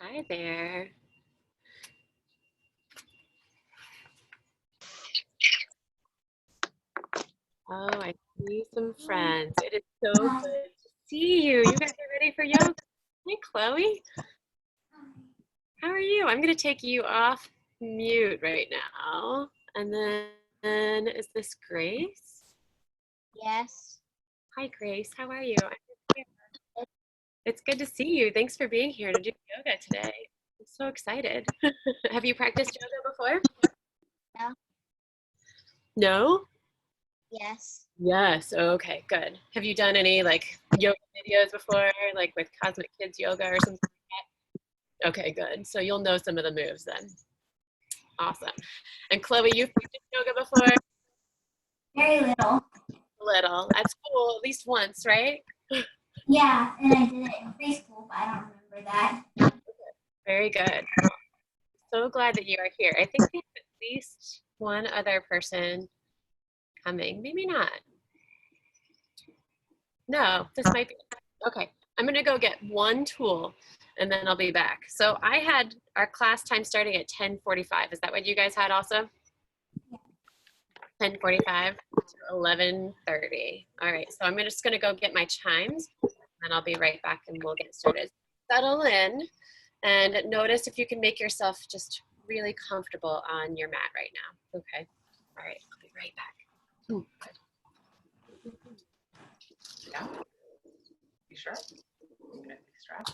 Hi there. Oh, I see some friends. It is so good to see you. You guys are ready for yoga. Hey, Chloe. How are you? I'm going to take you off mute right now. And then is this Grace? Yes. Hi, Grace. How are you? It's good to see you. Thanks for being here to do yoga today. I'm so excited. Have you practiced yoga before? No. No? Yes. Yes. Okay, good. Have you done any like yoga videos before, like with Cosmic Kids Yoga or something like that? Okay, good. So you'll know some of the moves then. Awesome. And Chloe, you've practiced yoga before? Very little. Little. At school, at least once, right? Yeah, and I did it in preschool, but I don't remember that. Very good. So glad that you are here. I think we have at least one other person coming. Maybe not. No, this might be. Okay, I'm gonna go get one tool and then I'll be back. So I had our class time starting at 10:45. Is that what you guys had also? 10:45 to 11:30. All right, so I'm just gonna go get my chimes and I'll be right back and we'll get started. Settle in and notice if you can make yourself just really comfortable on your mat right now. Okay, all right, I'll be right back. Yeah. You sure? Okay, strap.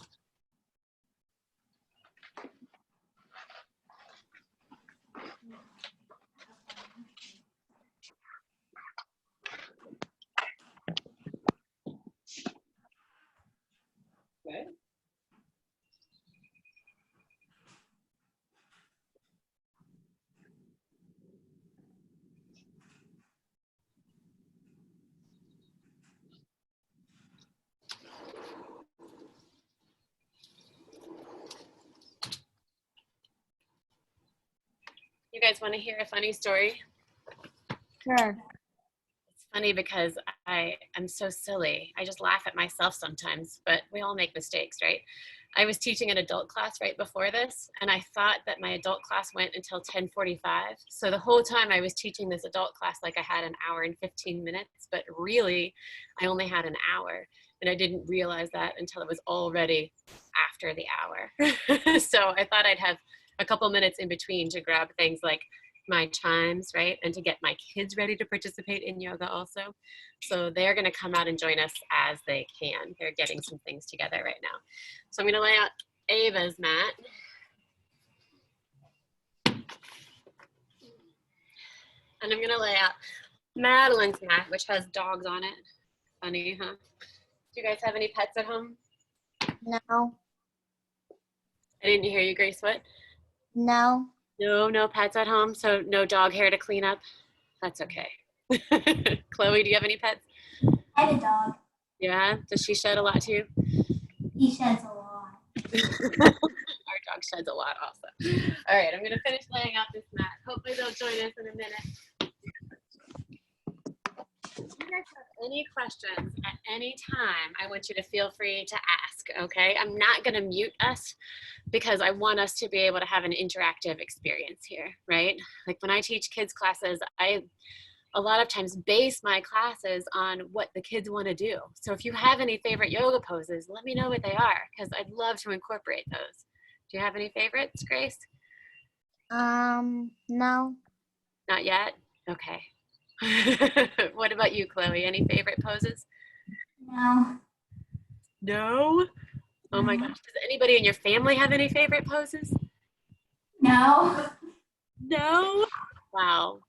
Good. You guys want to hear a funny story? Sure. It's funny because I'm so silly. I just laugh at myself sometimes, but we all make mistakes, right? I was teaching an adult class right before this, and I thought that my adult class went until 10:45. So the whole time I was teaching this adult class like I had an hour and 15 minutes, but really I only had an hour. And I didn't realize that until it was already after the hour. So I thought I'd have a couple minutes in between to grab things like my chimes, right? And to get my kids ready to participate in yoga also. So they're going to come out and join us as they can. They're getting some things together right now. So I'm going to lay out Ava's mat. And I'm going to lay out Madeline's mat, which has dogs on it. Funny, huh? Do you guys have any pets at home? No. I didn't hear you, Grace. What? No. No pets at home. So no dog hair to clean up. That's okay. Chloe, do you have any pets? I have a dog. Yeah. Does she shed a lot too? He sheds a lot. Our dog sheds a lot also. All right, I'm going to finish laying out this mat. Hopefully they'll join us in a minute. If you guys have any questions at any time, I want you to feel free to ask, okay? I'm not going to mute us because I want us to be able to have an interactive experience here, right? Like when I teach kids classes, I a lot of times base my classes on what the kids want to do. So if you have any favorite yoga poses, let me know what they are because I'd love to incorporate those. Do you have any favorites, Grace? No. Not yet? Okay. What about you, Chloe? Any favorite poses? No. No? Oh my gosh. Does anybody in your family have any favorite poses? No. No? Wow.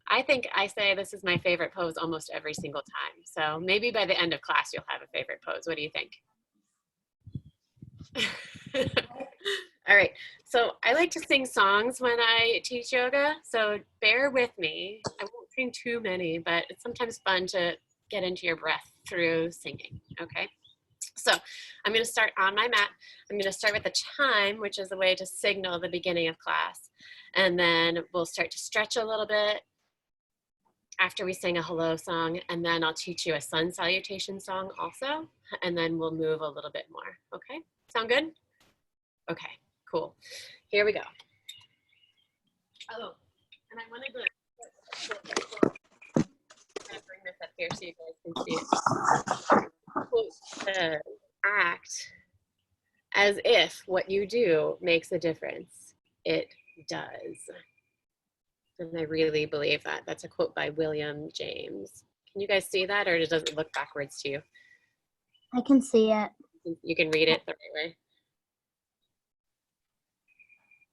I think I say this is my favorite pose almost every single time. So maybe by the end of class, you'll have a favorite pose. What do you think? All right. So I like to sing songs when I teach yoga. So bear with me. I won't sing too many, but it's sometimes fun to get into your breath through singing. Okay. So I'm going to start on my mat. I'm going to start with a chime, which is a way to signal the beginning of class. And then we'll start to stretch a little bit after we sing a hello song. And then I'll teach you a sun salutation song also. And then we'll move a little bit more. Okay. Sound good? Okay, cool. Here we go. Oh, and I wanted to I'm gonna bring this up here so you guys can see it. Quote, act as if what you do makes a difference. It does. And I really believe that. That's a quote by William James. Can you guys see that, or does it look backwards to you? I can see it. You can read it the right way.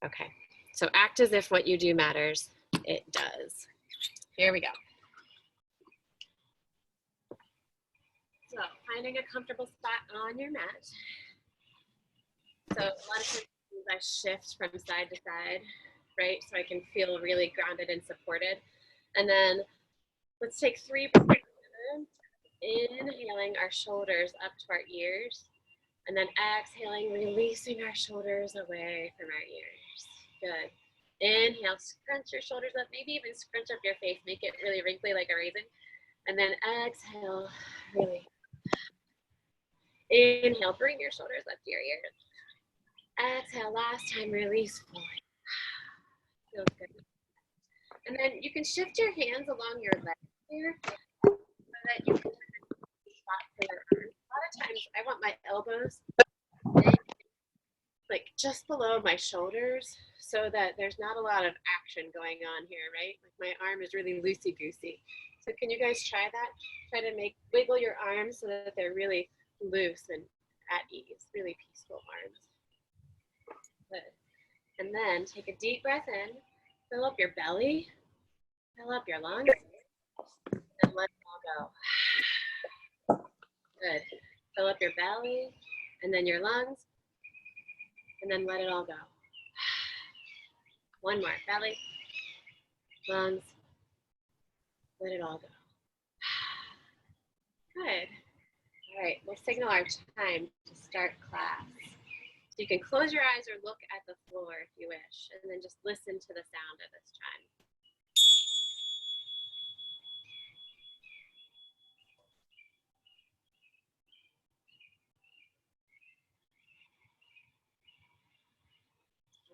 Okay. So act as if what you do matters. It does. Here we go. So finding a comfortable spot on your mat. So a lot of times I shift from side to side, right? So I can feel really grounded and supported. And then let's take 3 breaths. Inhaling our shoulders up to our ears. And then exhaling, releasing our shoulders away from our ears. Good. Inhale, scrunch your shoulders up, maybe even scrunch up your face, make it really wrinkly like a raisin. And then exhale, really. Inhale, bring your shoulders up to your ears. Exhale, last time, release forward. Feels good. And then you can shift your hands along your legs here so that you can spot for your arms. A lot of times I want my elbows like just below my shoulders so that there's not a lot of action going on here, right? Like my arm is really loosey-goosey. So can you guys try that? Try to wiggle your arms so that they're really loose and at ease, really peaceful arms. Good. And then take a deep breath in, fill up your belly, fill up your lungs, and let it all go. Good. Fill up your belly, and then your lungs, and then let it all go. One more. Belly, lungs, let it all go. Good. All right, we'll signal our time to start class. So you can close your eyes or look at the floor if you wish, and then just listen to the sound of this chime.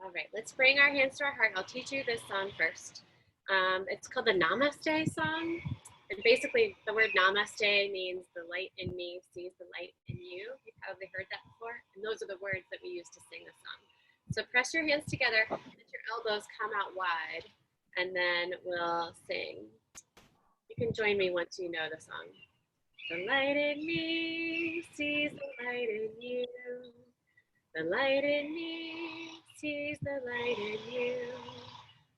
All right, let's bring our hands to our heart. I'll teach you this song first. It's called the Namaste song. And basically the word namaste means the light in me sees the light in you. You've probably heard that before. And those are the words that we use to sing the song. So press your hands together, let your elbows come out wide, and then we'll sing. You can join me once you know the song. The light in me sees the light in you. The light in me sees the light in you.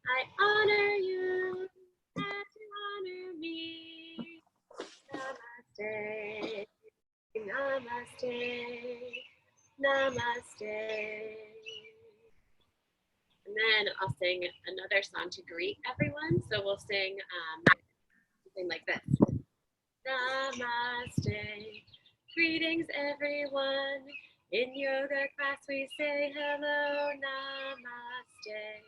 I honor you as you honor me. Namaste, namaste, namaste. And then I'll sing another song to greet everyone. So we'll sing something like this. Namaste, greetings everyone. In yoga class we say hello, namaste.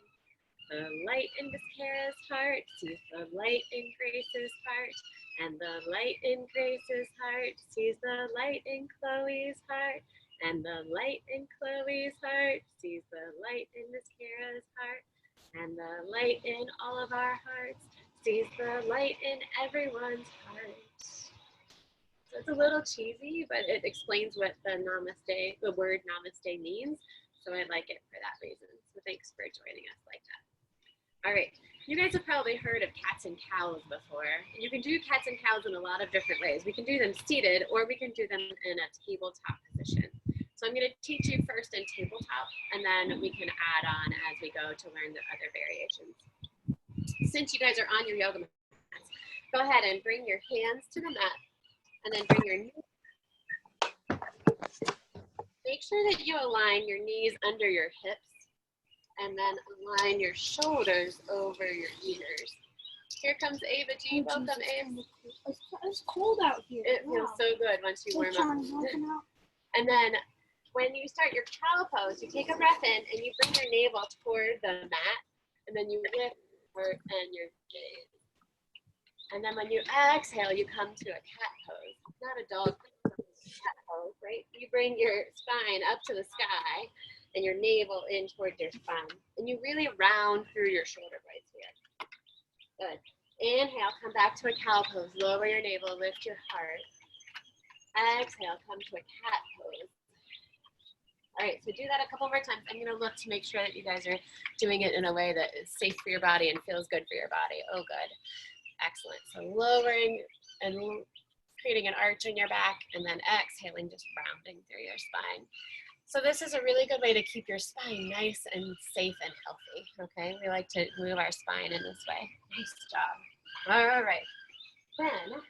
The light in Miss Kara's heart sees the light in Grace's heart. And the light in Grace's heart sees the light in Chloe's heart. And the light in Chloe's heart sees the light in Miss Kara's heart. And the light in all of our hearts sees the light in everyone's heart. So it's a little cheesy, but it explains what the word namaste means. So I like it for that reason. So thanks for joining us like that. All right, you guys have probably heard of cats and cows before. You can do cats and cows in a lot of different ways. We can do them seated, or we can do them in a tabletop position. So I'm going to teach you first in tabletop, and then we can add on as we go to learn the other variations. Since you guys are on your yoga mats, go ahead and bring your hands to the mat. And then bring your knees. Make sure that you align your knees under your hips and then align your shoulders over your ears. Here comes Ava G. Welcome, Ava. It's cold out here. It feels so good once you warm up. And then when you start your cow pose, you take a breath in and you bring your navel toward the mat. And then you lift forward and your gaze. And then when you exhale, you come to a cat pose. Not a dog, cat pose, right? You bring your spine up to the sky, and your navel in towards your spine. And you really round through your shoulder blades here. Good. Inhale, come back to a cow pose. Lower your navel, lift your heart. Exhale, come to a cat pose. All right, so do that a couple more times. I'm gonna look to make sure that you guys are doing it in a way that is safe for your body and feels good for your body. Oh, good. Excellent. So lowering and creating an arch in your back, and then exhaling, just rounding through your spine. So this is a really good way to keep your spine nice and safe and healthy, okay? We like to move our spine in this way. Nice job. All right. Then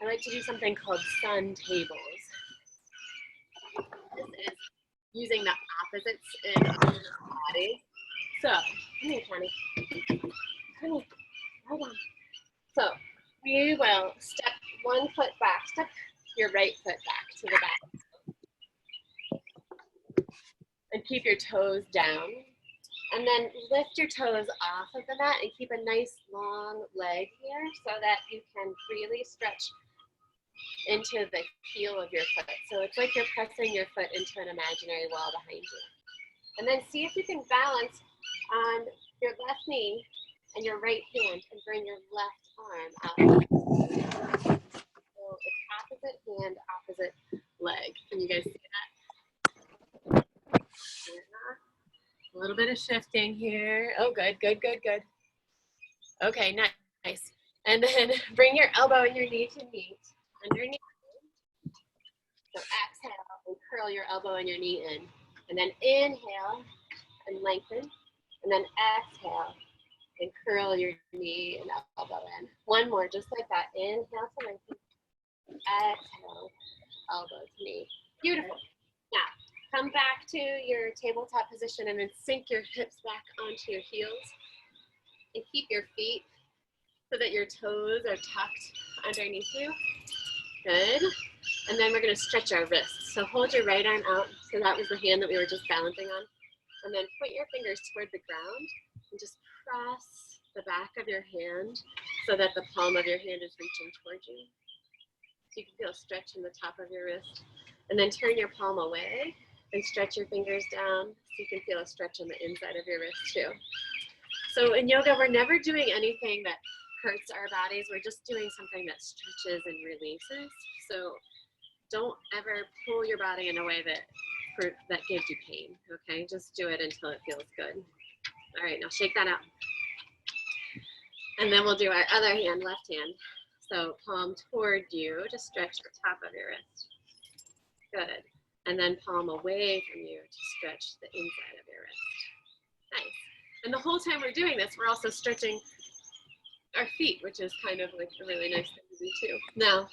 I like to do something called sun tables. This is using the opposites in our body. So, come here, Johnny. Come here. Hold on. So, we will step one foot back. Step your right foot back to the back. And keep your toes down. And then lift your toes off of the mat and keep a nice long leg here so that you can really stretch into the heel of your foot. So it's like you're pressing your foot into an imaginary wall behind you. And then see if you can balance on your left knee and your right hand and bring your left arm out. So it's opposite hand, opposite leg. Can you guys see that? A little bit of shifting here. Oh, good, good, good, good. Okay, nice. And then bring your elbow and your knee to meet underneath. So exhale and curl your elbow and your knee in. And then inhale and lengthen. And then exhale and curl your knee and elbow in. One more, just like that. Inhale to lengthen. Exhale, elbow to knee. Beautiful. Now, come back to your tabletop position and then sink your hips back onto your heels. And keep your feet so that your toes are tucked underneath you. Good. And then we're going to stretch our wrists. So hold your right arm out. So that was the hand that we were just balancing on. And then put your fingers toward the ground and just press the back of your hand so that the palm of your hand is reaching towards you. So you can feel a stretch in the top of your wrist. And then turn your palm away and stretch your fingers down so you can feel a stretch on the inside of your wrist too. So in yoga, we're never doing anything that hurts our bodies. We're just doing something that stretches and releases. So don't ever pull your body in a way that gives you pain, okay? Just do it until it feels good. All right, now shake that out. And then we'll do our other hand, left hand. So palm toward you, just stretch the top of your wrist. Good. And then palm away from you to stretch the inside of your wrist. Nice. And the whole time we're doing this, we're also stretching our feet, which is kind of like a really nice thing to do too. Now,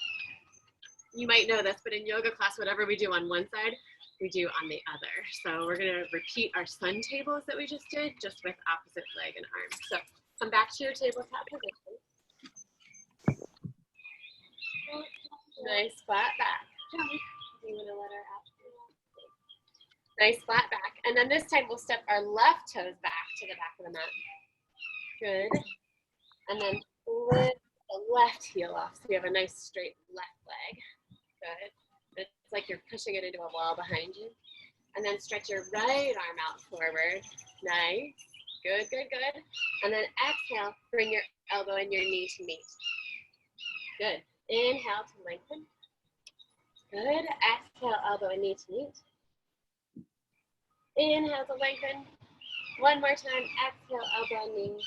you might know this, but in yoga class, whatever we do on one side, we do on the other. So we're gonna repeat our sun tables that we just did, just with opposite leg and arm. So come back to your tabletop position. Nice flat back. You wanna let her out? Nice flat back. And then this time we'll step our left toes back to the back of the mat. Good. And then lift the left heel off so you have a nice straight left leg. Good. It's like you're pushing it into a wall behind you. And then stretch your right arm out forward. Nice. Good, good, good. And then exhale, bring your elbow and your knee to meet. Good. Inhale to lengthen. Good. Exhale, elbow and knee to meet. Inhale to lengthen. One more time. Exhale, elbow and knee.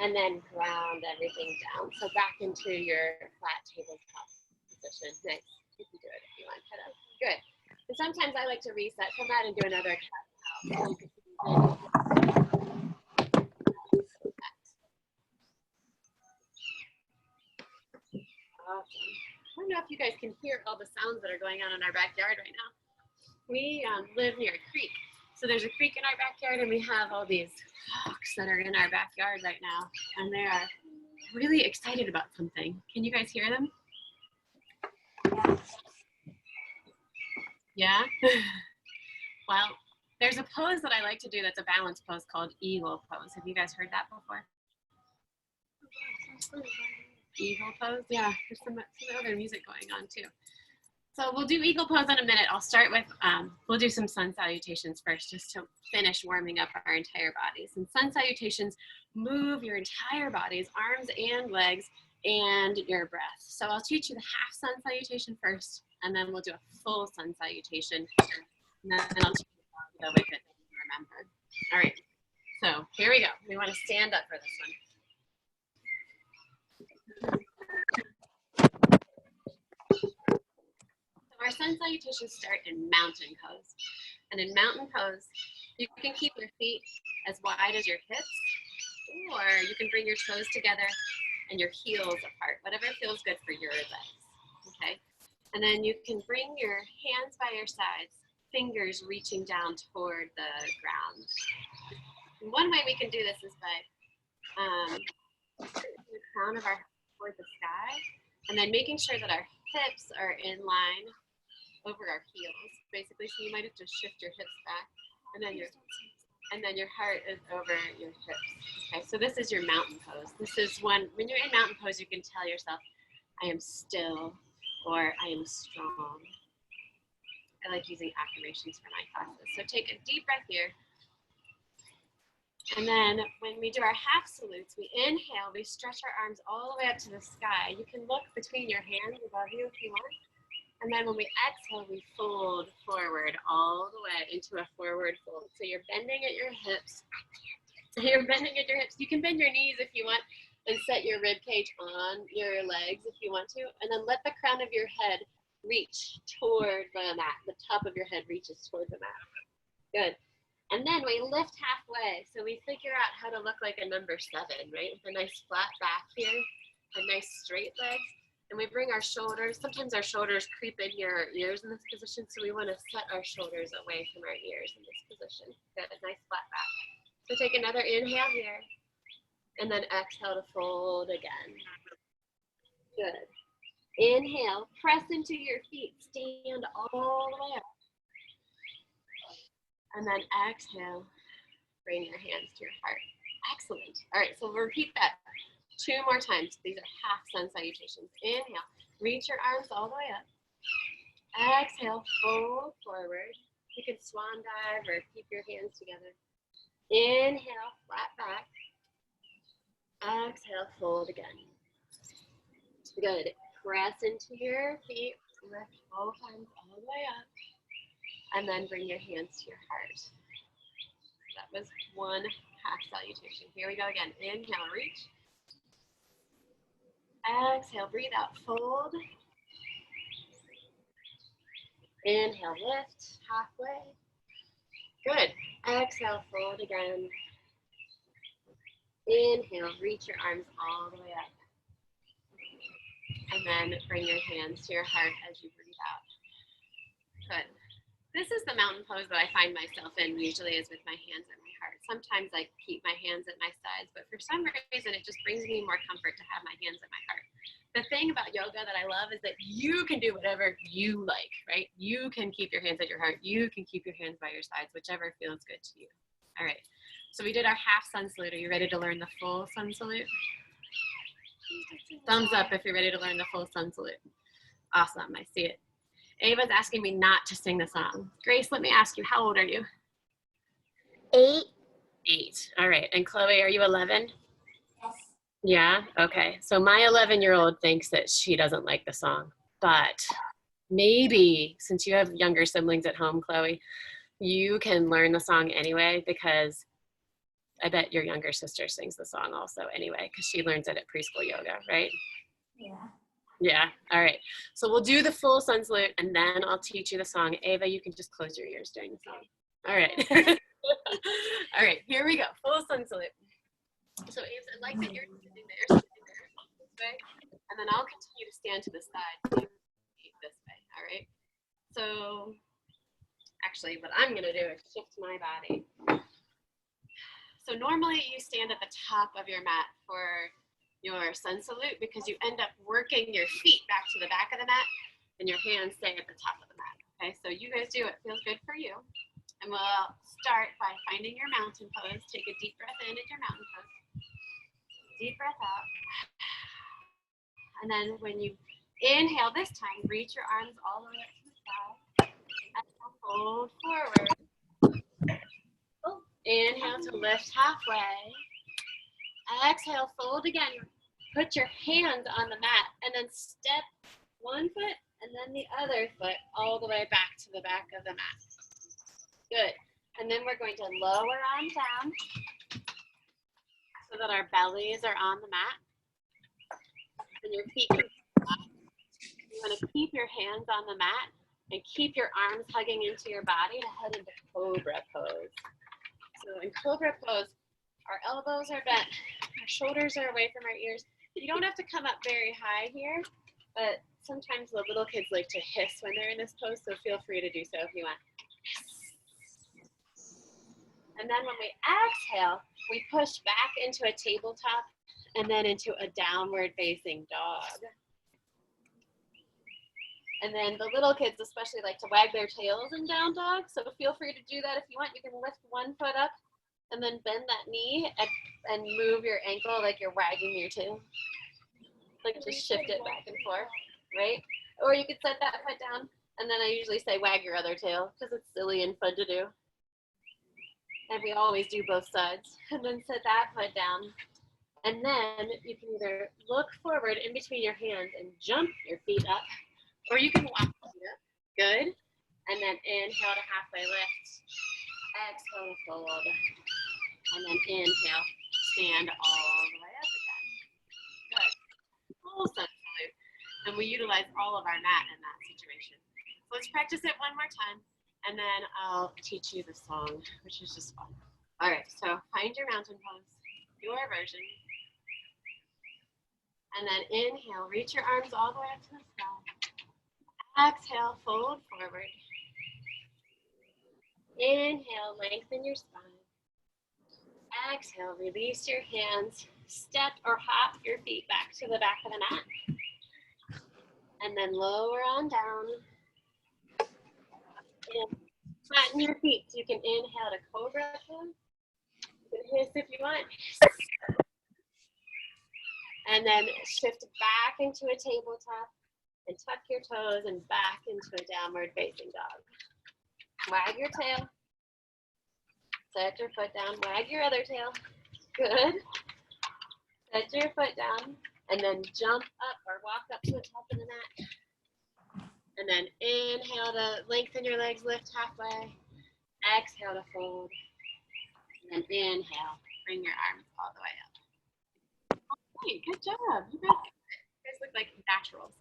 And then ground everything down. So back into your flat tabletop position. Nice. You can do it if you want, kiddo. Good. And sometimes I like to reset from that and do another cat-cow. Awesome. I don't know if you guys can hear all the sounds that are going on in our backyard right now. We live near a creek. So there's a creek in our backyard and we have all these hawks that are in our backyard right now. And they are really excited about something. Can you guys hear them? Yeah? Well, there's a pose that I like to do that's a balance pose called eagle pose. Have you guys heard that before? Eagle pose? Yeah, there's some other music going on too. So we'll do eagle pose in a minute. I'll start with, we'll do some sun salutations first, just to finish warming up our entire bodies. And sun salutations move your entire bodies, arms and legs, and your breath. So I'll teach you the half sun salutation first, and then we'll do a full sun salutation. And then I'll teach you how to go with it, remember. All right, so here we go. We want to stand up for this one. Our sun salutations start in mountain pose. And in mountain pose, you can keep your feet as wide as your hips, or you can bring your toes together and your heels apart, whatever feels good for your legs, okay? And then you can bring your hands by your sides, fingers reaching down toward the ground. And one way we can do this is by putting the crown of our head toward the sky, and then making sure that our hips are in line over our heels, basically. So you might have to shift your hips back, and then your heart is over your hips. Okay, so this is your mountain pose. This is one, when you're in mountain pose, you can tell yourself, I am still, or I am strong. I like using affirmations for my classes. So take a deep breath here. And then when we do our half salutes, we inhale, we stretch our arms all the way up to the sky. You can look between your hands above you if you want. And then when we exhale, we fold forward all the way into a forward fold. So you're bending at your hips. You're bending at your hips. You can bend your knees if you want and set your rib cage on your legs if you want to. And then let the crown of your head reach toward the mat. The top of your head reaches toward the mat. Good. And then we lift halfway. So we figure out how to look like a number 7, right? With a nice flat back here, a nice straight legs. And we bring our shoulders, sometimes our shoulders creep in your ears in this position, so we want to set our shoulders away from our ears in this position. Good, nice flat back. So take another inhale here, and then exhale to fold again. Good. Inhale, press into your feet, stand all the way up. And then exhale, bring your hands to your heart. Excellent. All right, so we'll repeat that 2 more times. These are half sun salutations. Inhale, reach your arms all the way up. Exhale, fold forward. You can swan dive or keep your hands together. Inhale, flat back. Exhale, fold again. Good. Press into your feet. Lift both arms all the way up. And then bring your hands to your heart. That was 1 half salutation. Here we go again. Inhale, reach. Exhale, breathe out, fold. Inhale, lift, halfway. Good. Exhale, fold again. Inhale, reach your arms all the way up. And then bring your hands to your heart as you breathe out. Good. This is the mountain pose that I find myself in usually, is with my hands at my heart. Sometimes I keep my hands at my sides, but for some reason it just brings me more comfort to have my hands at my heart. The thing about yoga that I love is that you can do whatever you like, right? You can keep your hands at your heart. You can keep your hands by your sides, whichever feels good to you. All right, so we did our half sun salute. Are you ready to learn the full sun salute? Thumbs up if you're ready to learn the full sun salute. Awesome, I see it. Ava's asking me not to sing the song. Grace, let me ask you, how old are you? 8. 8. All right. And Chloe, are you 11? Yes. Yeah? Okay. So my 11-year-old thinks that she doesn't like the song. But maybe, since you have younger siblings at home, Chloe, you can learn the song anyway, because I bet your younger sister sings the song also anyway, because she learns it at preschool yoga, right? Yeah. Yeah. All right. So we'll do the full sun salute, and then I'll teach you the song. Ava, you can just close your ears during the song. All right. All right. Here we go. Full sun salute. So Ava, I'd like that you're sitting there this way, and then I'll continue to stand to the side. So you this way. All right. So actually, what I'm going to do is shift my body. So normally you stand at the top of your mat for your sun salute, because you end up working your feet back to the back of the mat and your hands stay at the top of the mat. Okay, so you guys do what feels good for you. And we'll start by finding your mountain pose. Take a deep breath in at your mountain pose. Deep breath out. And then when you Inhale this time, reach your arms all the way up to the sky. Exhale, fold forward. Oh, inhale to lift halfway. Exhale, fold again. Put your hands on the mat and then step one foot and then the other foot all the way back to the back of the mat. Good. And then we're going to lower on down so that our bellies are on the mat. And your feet can come up. You want to keep your hands on the mat and keep your arms hugging into your body to head into Cobra pose. So in Cobra pose, our elbows are bent, our shoulders are away from our ears. You don't have to come up very high here, but sometimes the little kids like to hiss when they're in this pose, so feel free to do so if you want. And then when we exhale, we push back into a tabletop and then into a downward facing dog. And then the little kids especially like to wag their tails in down dog, so feel free to do that if you want. You can lift one foot up and then bend that knee and move your ankle like you're wagging your tail. Like just shift it back and forth, right? Or you could set that foot down, and then I usually say wag your other tail because it's silly and fun to do. And we always do both sides. And then set that foot down. And then you can either look forward in between your hands and jump your feet up, or you can walk your feet up. Good. And then inhale to halfway lift. Exhale to fold. And then inhale, stand all the way up again. Good. Full sun salute. And we utilize all of our mat in that situation. So let's practice it one more time, and then I'll teach you the song, which is just fun. All right, so find your mountain pose, your version. And then inhale, reach your arms all the way up to the sky. Exhale, fold forward. Inhale, lengthen your spine. Exhale, release your hands. Step or hop your feet back to the back of the mat. And then lower on down. And flatten your feet so you can inhale to Cobra pose. You can hiss if you want. And then shift back into a tabletop and tuck your toes and back into a downward facing dog. Wag your tail. Set your foot down. Wag your other tail. Good. Set your foot down and then jump up or walk up to the top of the mat. And then inhale to lengthen your legs, lift halfway. Exhale to fold. And then inhale, bring your arms all the way up. Okay, good job. You guys look like naturals.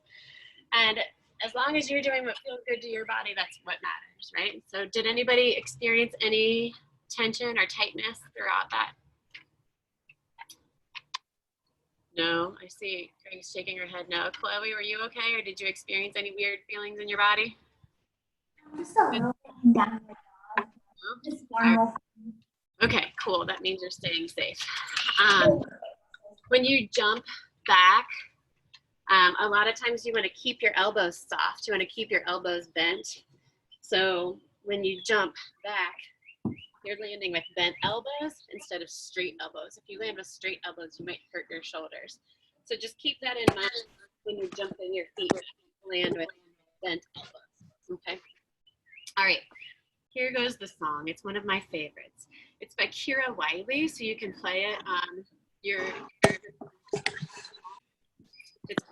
And as long as you're doing what feels good to your body, that's what matters, right? So did anybody experience any tension or tightness throughout that? No, I see Grace shaking her head no. Chloe, were you okay, or did you experience any weird feelings in your body? Just a little bit down the dog. Just normal. Okay, cool. That means you're staying safe. When you jump back, a lot of times you want to keep your elbows soft. You want to keep your elbows bent. So when you jump back, you're landing with bent elbows instead of straight elbows. If you land with straight elbows, you might hurt your shoulders. So just keep that in mind when you're jumping your feet. Land with bent elbows, okay? All right, here goes the song. It's one of my favorites. It's by Kira Wiley, so you can play it on your it's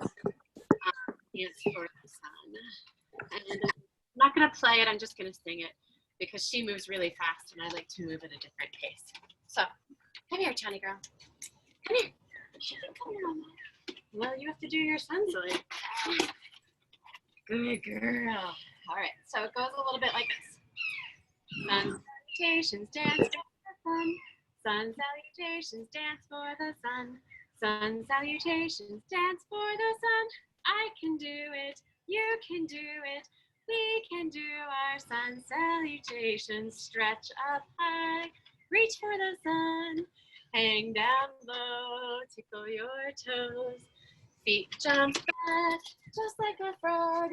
Dance for the Sun. And I'm not gonna play it, I'm just gonna sing it because she moves really fast and I like to move at a different pace. So, come here, Johnny girl. Come here. Come here. Well, you have to do your sun salute. Good girl. All right, so it goes a little bit like this. Sun salutations, dance for the sun. Sun salutations, dance for the sun. Sun salutations, dance for the sun. I can do it, you can do it. We can do our sun salutations. Stretch up high, reach for the sun. Hang down low, tickle your toes. Feet jump back, just like a frog.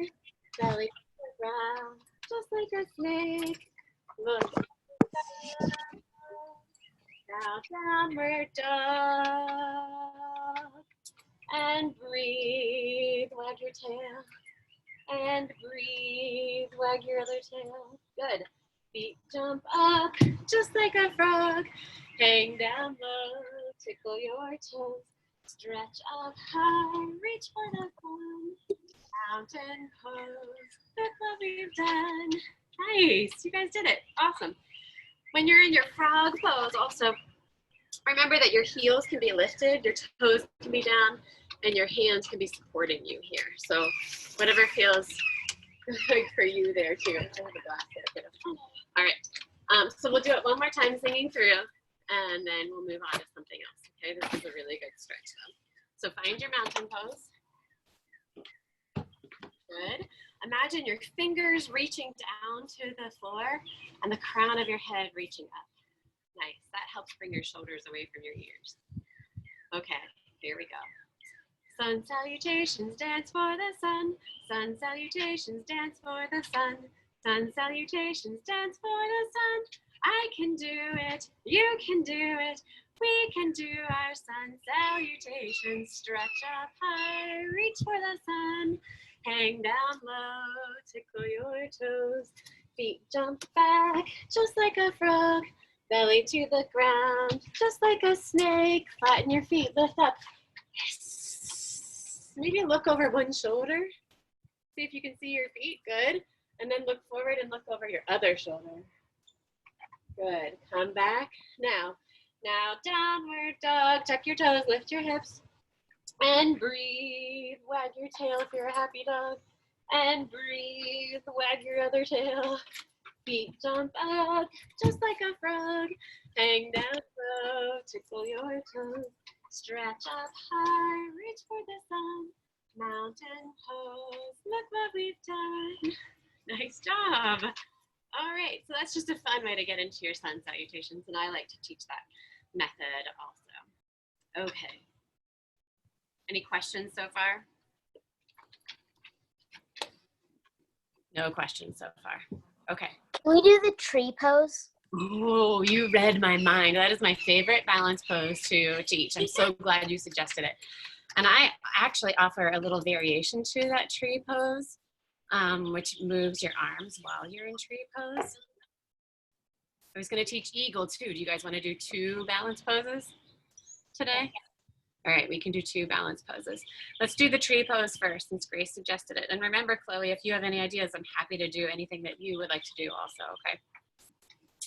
Belly to the ground, just like a snake. Look now, downward dog. And breathe, wag your tail. And breathe, wag your other tail. Good. Feet jump up, just like a frog. Hang down low, tickle your toes. Stretch up high, reach for the sun. Mountain pose, look what we've done. Nice, you guys did it, awesome. When you're in your frog pose, also remember that your heels can be lifted, your toes can be down, and your hands can be supporting you here. So whatever feels good for you there too. I have a glass there. All right, so we'll do it one more time singing through, and then we'll move on to something else, okay? This is a really good stretch though. So find your mountain pose. Good. Imagine your fingers reaching down to the floor and the crown of your head reaching up. Nice. That helps bring your shoulders away from your ears. Okay, here we go. Sun salutations, dance for the sun. Sun salutations, dance for the sun. Sun salutations, dance for the sun. I can do it, you can do it. We can do our sun salutations. Stretch up high, reach for the sun. Hang down low, tickle your toes. Feet jump back, just like a frog. Belly to the ground, just like a snake. Flatten your feet, lift up. Yes. Maybe look over one shoulder. See if you can see your feet, good. And then look forward and look over your other shoulder. Good, come back. Now downward dog, tuck your toes, lift your hips. And breathe, wag your tail if you're a happy dog. And breathe, wag your other tail. Feet jump up, just like a frog. Hang down low, tickle your toes. Stretch up high, reach for the sun. Mountain pose, look what we've done. Nice job. All right, so that's just a fun way to get into your sun salutations, and I like to teach that method also. Okay. Any questions so far? No questions so far. Okay. Can we do the tree pose? Oh, you read my mind. That is my favorite balance pose to teach. I'm so glad you suggested it. And I actually offer a little variation to that tree pose, which moves your arms while you're in tree pose. I was going to teach eagle too. Do you guys want to do 2 balance poses today? All right, we can do 2 balance poses. Let's do the tree pose first, since Grace suggested it. And remember, Chloe, if you have any ideas, I'm happy to do anything that you would like to do also, okay?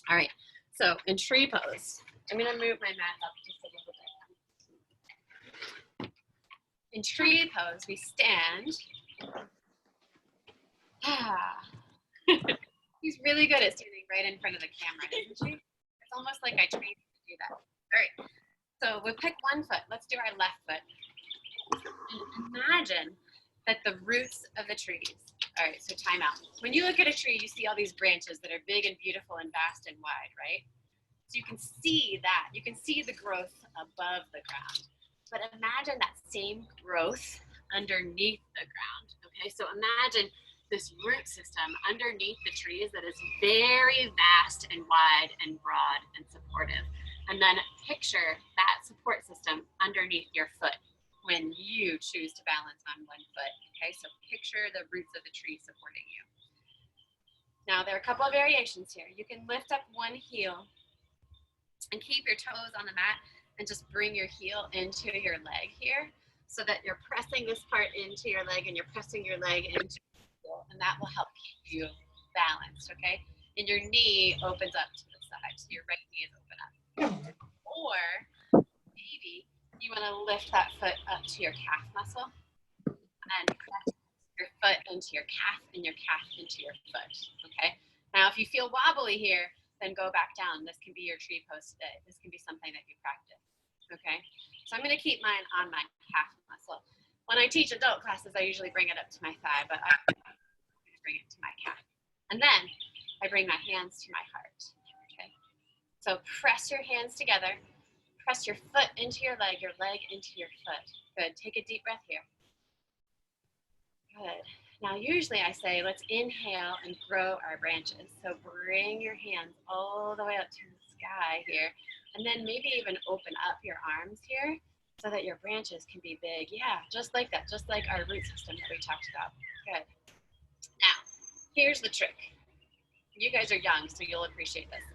All right, so in tree pose, I'm gonna move my mat up just a little bit. In tree pose, we stand. She's really good at standing right in front of the camera, isn't she? It's almost like I trained her to do that. All right. So we'll pick one foot. Let's do our left foot. And imagine that the roots of the trees. All right, so time out. When you look at a tree, you see all these branches that are big and beautiful and vast and wide, right? So you can see that. You can see the growth above the ground. But imagine that same growth underneath the ground, okay? So imagine this root system underneath the trees that is very vast and wide and broad and supportive. And then picture that support system underneath your foot when you choose to balance on one foot, okay? So picture the roots of the tree supporting you. Now there are a couple of variations here. You can lift up one heel and keep your toes on the mat and just bring your heel into your leg here so that you're pressing this part into your leg and you're pressing your leg into your heel, and that will help keep you balanced, okay? And your knee opens up to the side, so your right knee is open up. Or maybe you want to lift that foot up to your calf muscle and press your foot into your calf and your calf into your foot, okay? Now, if you feel wobbly here, then go back down. This can be your tree pose today. This can be something that you practice, okay? So I'm going to keep mine on my calf muscle. When I teach adult classes, I usually bring it up to my thigh, but I'm going to bring it to my calf. And then I bring my hands to my heart, okay? So press your hands together. Press your foot into your leg into your foot. Good. Take a deep breath here. Good. Now, usually I say, let's inhale and grow our branches. So bring your hands all the way up to the sky here. And then maybe even open up your arms here so that your branches can be big. Yeah, just like that, just like our root system that we talked about. Good. Now, here's the trick. You guys are young, so you'll appreciate this.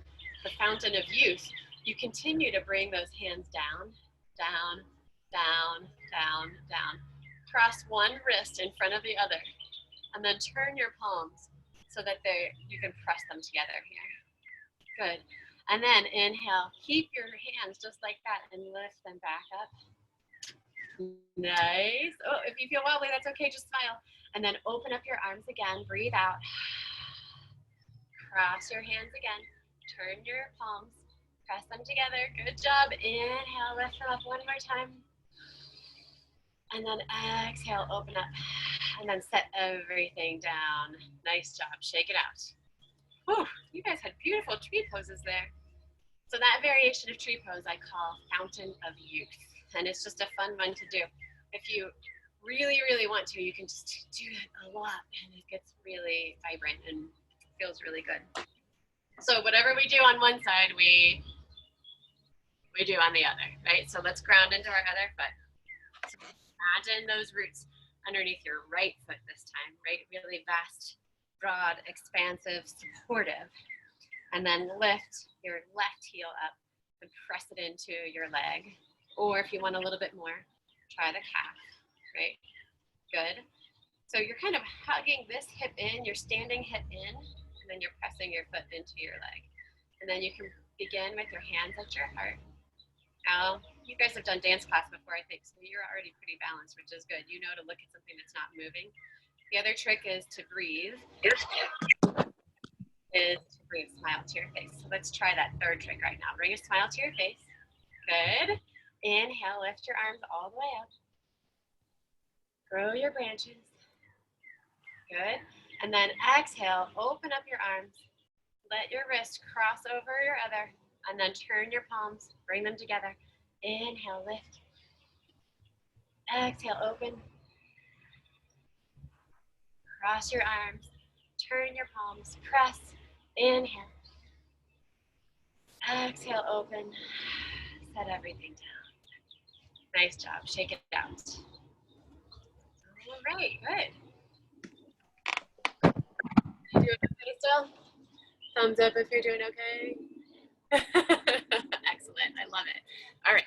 The fountain of youth, you continue to bring those hands down, down, down, down, down. Cross one wrist in front of the other, and then turn your palms so that you can press them together here. Good. And then inhale, keep your hands just like that and lift them back up. Nice. Oh, if you feel wobbly, that's okay, just smile. And then open up your arms again, breathe out. Cross your hands again, turn your palms, press them together. Good job. Inhale, lift them up one more time. And then exhale, open up. And then set everything down. Nice job. Shake it out. Whew, you guys had beautiful tree poses there. So that variation of tree pose I call Fountain of Youth. And it's just a fun one to do. If you really, really want to, you can just do it a lot and it gets really vibrant and feels really good. So whatever we do on one side, we do on the other, right? So let's ground into our other foot. So imagine those roots underneath your right foot this time, right? Really vast, broad, expansive, supportive. And then lift your left heel up and press it into your leg. Or if you want a little bit more, try the calf, right? Good. So you're kind of hugging this hip in, your standing hip in, and then you're pressing your foot into your leg. And then you can begin with your hands at your heart. Now, you guys have done dance class before, I think, so you're already pretty balanced, which is good. You know to look at something that's not moving. The other trick is to breathe. Smile to your face. So let's try that third trick right now. Bring a smile to your face. Good. Inhale, lift your arms all the way up. Grow your branches. Good. And then exhale, open up your arms. Let your wrist cross over your other, and then turn your palms, bring them together. Inhale, lift. Exhale, open. Cross your arms, turn your palms, press. Inhale. Exhale, open. Set everything down. Nice job. Shake it out. All right, good. You doing okay still? Thumbs up if you're doing okay. Excellent. I love it. All right.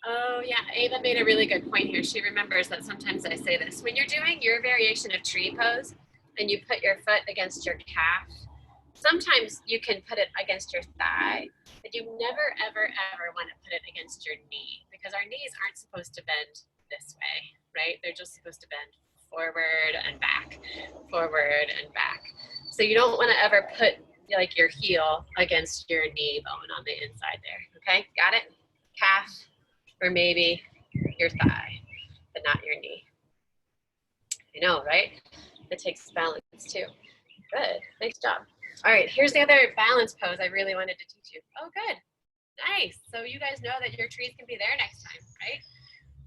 Oh, yeah. Ava made a really good point here. She remembers that sometimes I say this. When you're doing your variation of tree pose and you put your foot against your calf, sometimes you can put it against your thigh, but you never, ever, ever want to put it against your knee because our knees aren't supposed to bend this way, right? They're just supposed to bend forward and back, forward and back. So you don't want to ever put like your heel against your knee bone on the inside there, okay? Got it? Calf or maybe your thigh, but not your knee. I know, right? It takes balance too. Good, nice job. All right, here's the other balance pose I really wanted to teach you. Oh, good, nice. So you guys know that your trees can be there next time, right?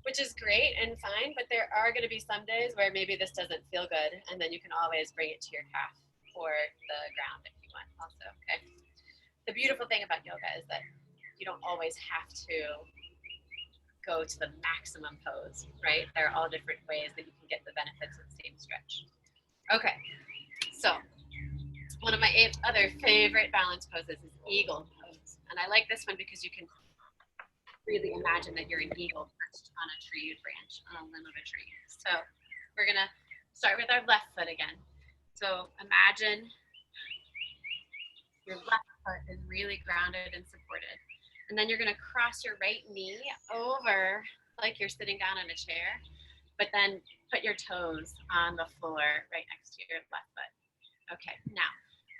Which is great and fine, but there are gonna be some days where maybe this doesn't feel good, and then you can always bring it to your calf or the ground if you want also, okay? The beautiful thing about yoga is that you don't always have to go to the maximum pose, right? There are all different ways that you can get the benefits of the same stretch. Okay, so one of my other favorite balance poses is eagle pose. And I like this one because you can really imagine that you're an eagle perched on a tree branch, on a limb of a tree. So we're gonna start with our left foot again. So imagine your left foot is really grounded and supported. And then you're gonna cross your right knee over like you're sitting down in a chair, but then put your toes on the floor right next to your left foot. Okay, now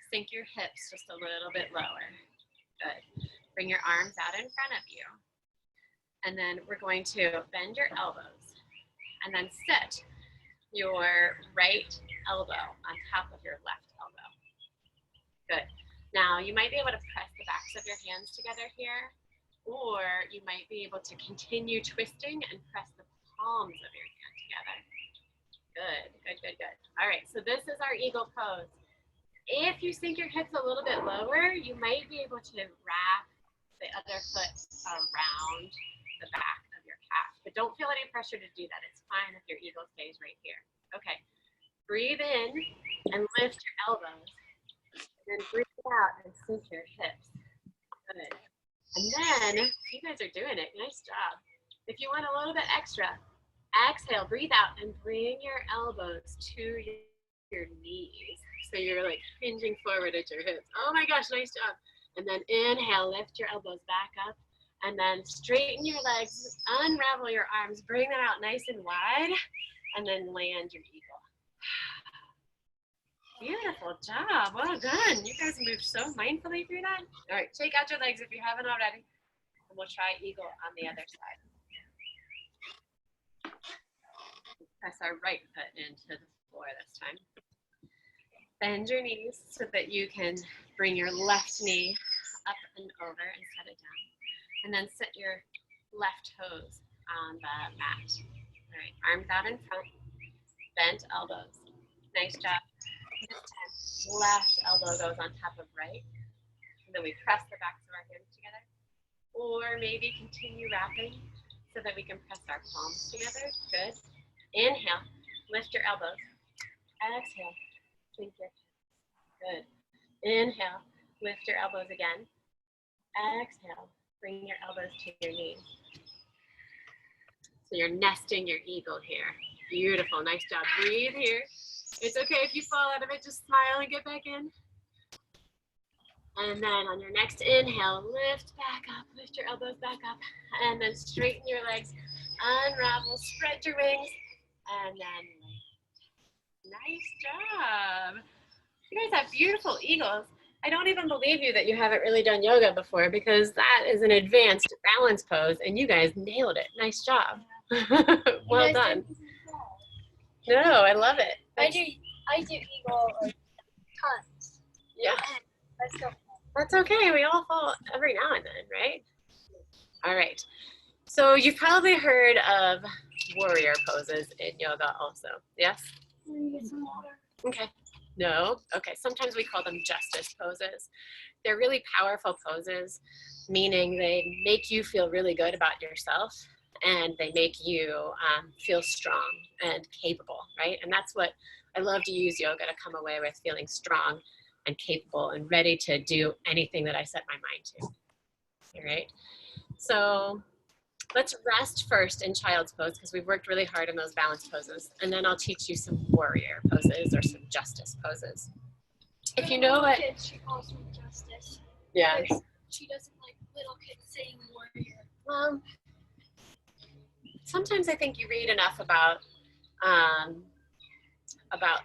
sink your hips just a little bit lower. Good. Bring your arms out in front of you. And then we're going to bend your elbows and then sit your right elbow on top of your left elbow. Good. Now you might be able to press the backs of your hands together here, or you might be able to continue twisting and press the palms of your hand together. Good, good, good, good. All right, so this is our eagle pose. If you sink your hips a little bit lower, you might be able to wrap the other foot around the back of your calf. But don't feel any pressure to do that. It's fine if your eagle stays right here. Okay. Breathe in and lift your elbows. And then breathe out and sink your hips. Good. And then, you guys are doing it. Nice job. If you want a little bit extra, exhale, breathe out, and bring your elbows to your knees. So you're like hinging forward at your hips. Oh my gosh, nice job. And then inhale, lift your elbows back up. And then straighten your legs, unravel your arms, bring them out nice and wide, and then land your eagle. Beautiful job. Well done. You guys moved so mindfully through that. All right, take out your legs if you haven't already. And we'll try eagle on the other side. Press our right foot into the floor this time. Bend your knees so that you can bring your left knee up and over and set it down. And then set your left toes on the mat. All right, arms out in front, bent elbows. Nice job. This time, left elbow goes on top of right. And then we press the backs of our hands together. Or maybe continue wrapping so that we can press our palms together. Good. Inhale, lift your elbows. Exhale, sink your hips. Good. Inhale, lift your elbows again. Exhale, bring your elbows to your knees. So you're nesting your eagle here. Beautiful, nice job. Breathe here. It's okay if you fall out of it, just smile and get back in. And then on your next inhale, lift back up, lift your elbows back up, and then straighten your legs, unravel, spread your wings, and then land. Nice job. You guys have beautiful eagles. I don't even believe you that you haven't really done yoga before, because that is an advanced balance pose and you guys nailed it. Nice job. Well done. No, I love it. I do eagle like tons. Yeah. That's okay. We all fall every now and then, right? All right. So you've probably heard of warrior poses in yoga also. Yes? Okay. No? Okay. Sometimes we call them justice poses. They're really powerful poses, meaning they make you feel really good about yourself and they make you feel strong and capable, right? And that's what I love to use yoga to come away with, feeling strong and capable and ready to do anything that I set my mind to. All right. So let's rest first in child's pose because we've worked really hard on those balance poses. And then I'll teach you some warrior poses or some justice poses. If you know what... She calls me justice. Yeah. She doesn't like little kids saying warrior. Well, sometimes I think you read enough about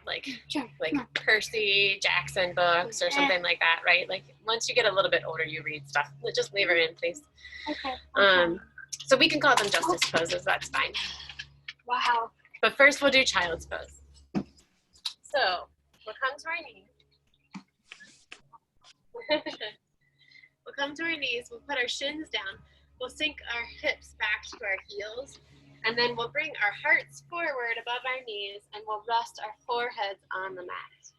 like Percy Jackson books or something like that, right? Like once you get a little bit older, you read stuff. Just leave her in, please. Okay. So we can call them justice poses. That's fine. Wow. But first, we'll do child's pose. So we'll come to our knees. We'll come to our knees. We'll put our shins down. We'll sink our hips back to our heels. And then we'll bring our hearts forward above our knees and we'll rest our foreheads on the mat.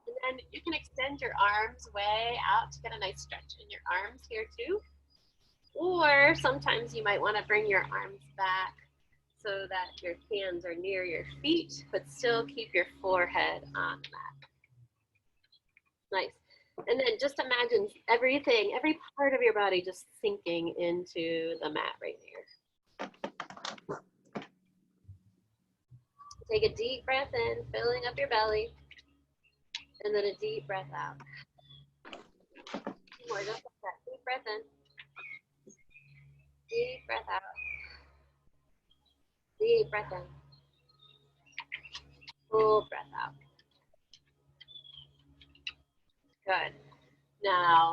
And then you can extend your arms way out to get a nice stretch in your arms here too. Or sometimes you might want to bring your arms back so that your hands are near your feet, but still keep your forehead on the mat. Nice. And then just imagine everything, every part of your body just sinking into the mat right here. Take a deep breath in, filling up your belly, and then a deep breath out. More, just like that. Deep breath in. Deep breath out. Deep breath in. Full breath out. Good. Now,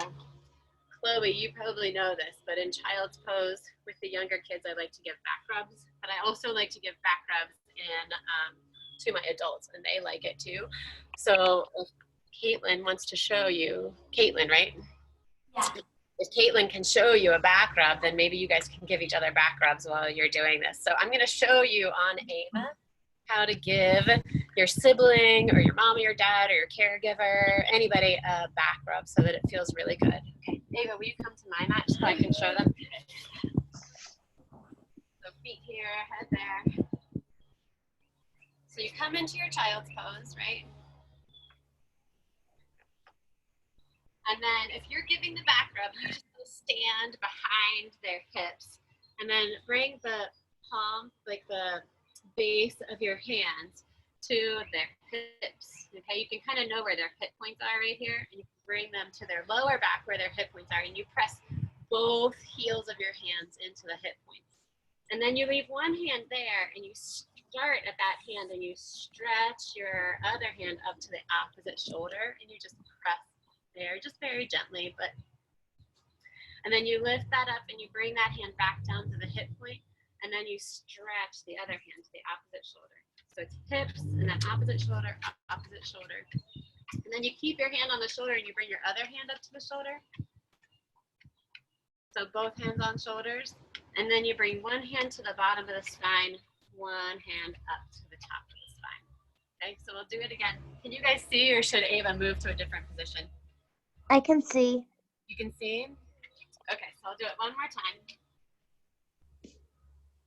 Chloe, you probably know this, but in child's pose with the younger kids, I like to give back rubs, but I also like to give back rubs to my adults, and they like it too. So if Caitlin wants to show you, Caitlin, right? Yeah. If Caitlin can show you a back rub, then maybe you guys can give each other back rubs while you're doing this. So I'm going to show you on Ava how to give your sibling or your mom or your dad or your caregiver, anybody, a back rub so that it feels really good. Okay, Ava, will you come to my mat so I can show them? So feet here, head there. So you come into your child's pose, right? And then if you're giving the back rub, you just stand behind their hips and then bring the palm, like the base of your hands to their hips. Okay, you can kind of know where their hip points are right here, and you can bring them to their lower back where their hip points are, and you press both heels of your hands into the hip points. And then you leave one hand there, and you start at that hand, and you stretch your other hand up to the opposite shoulder, and you just press there, just very gently, but, and then you lift that up and you bring that hand back down to the hip point, and then you stretch the other hand to the opposite shoulder. So it's hips and then opposite shoulder, opposite shoulder. And then you keep your hand on the shoulder and you bring your other hand up to the shoulder. So both hands on shoulders. And then you bring one hand to the bottom of the spine, one hand up to the top of the spine. Okay, so we'll do it again. Can you guys see, or should Ava move to a different position? I can see. You can see? Okay, so I'll do it one more time.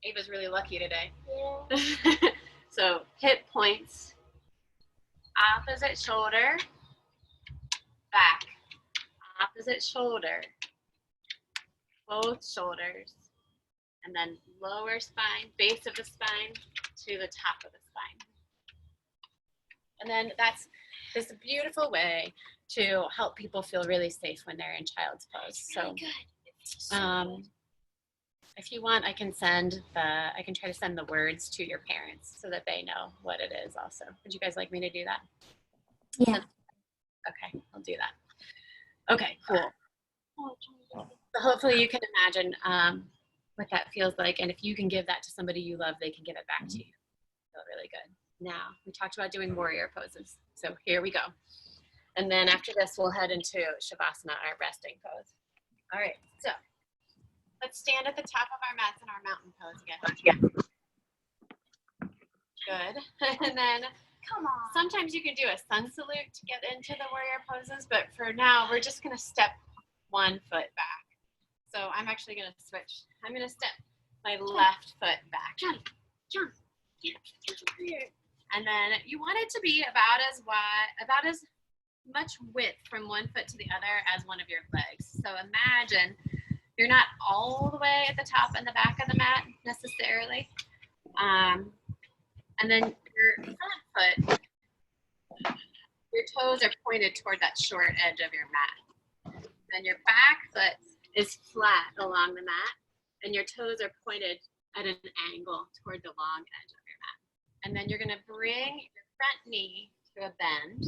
Ava's really lucky today. Yeah. So hip points, opposite shoulder, back, opposite shoulder, both shoulders, and then lower spine, base of the spine to the top of the spine. And then that's this beautiful way to help people feel really safe when they're in child's pose. So if you want, I can try to send the words to your parents so that they know what it is also. Would you guys like me to do that? Yeah. Okay, I'll do that. Okay, cool. So hopefully you can imagine what that feels like. And if you can give that to somebody you love, they can give it back to you. Feel really good. Now, we talked about doing warrior poses. So here we go. And then after this, we'll head into Shavasana, our resting pose. All right, so let's stand at the top of our mats in our mountain pose again. Good. And then Come on. sometimes you can do a sun salute to get into the warrior poses, but for now, we're just gonna step one foot back. So I'm actually gonna switch. I'm gonna step my left foot back. Johnny, John, get over here. And then you want it to be about as wide, about as much width from one foot to the other as one of your legs. So imagine you're not all the way at the top and the back of the mat necessarily. And then your front foot, your toes are pointed toward that short edge of your mat. Then your back foot is flat along the mat, and your toes are pointed at an angle toward the long edge of your mat. And then you're gonna bring your front knee to a bend,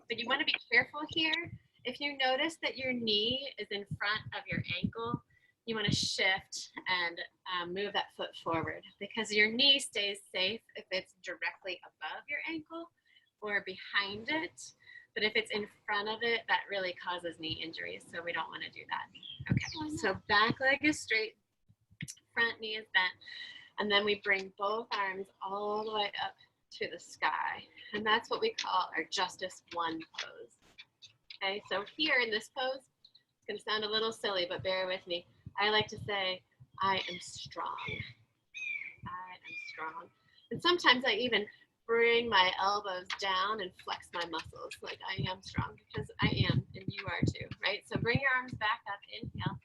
but you wanna be careful here. If you notice that your knee is in front of your ankle, you wanna shift and move that foot forward, because your knee stays safe if it's directly above your ankle or behind it. But if it's in front of it, that really causes knee injuries, so we don't wanna do that. Okay, so back leg is straight, front knee is bent, and then we bring both arms all the way up to the sky. And that's what we call our Justice One pose. Okay, so here in this pose, it's gonna sound a little silly, but bear with me. I like to say, I am strong. I am strong. And sometimes I even bring my elbows down and flex my muscles like I am strong, because I am, and you are too, right? So bring your arms back up, inhale,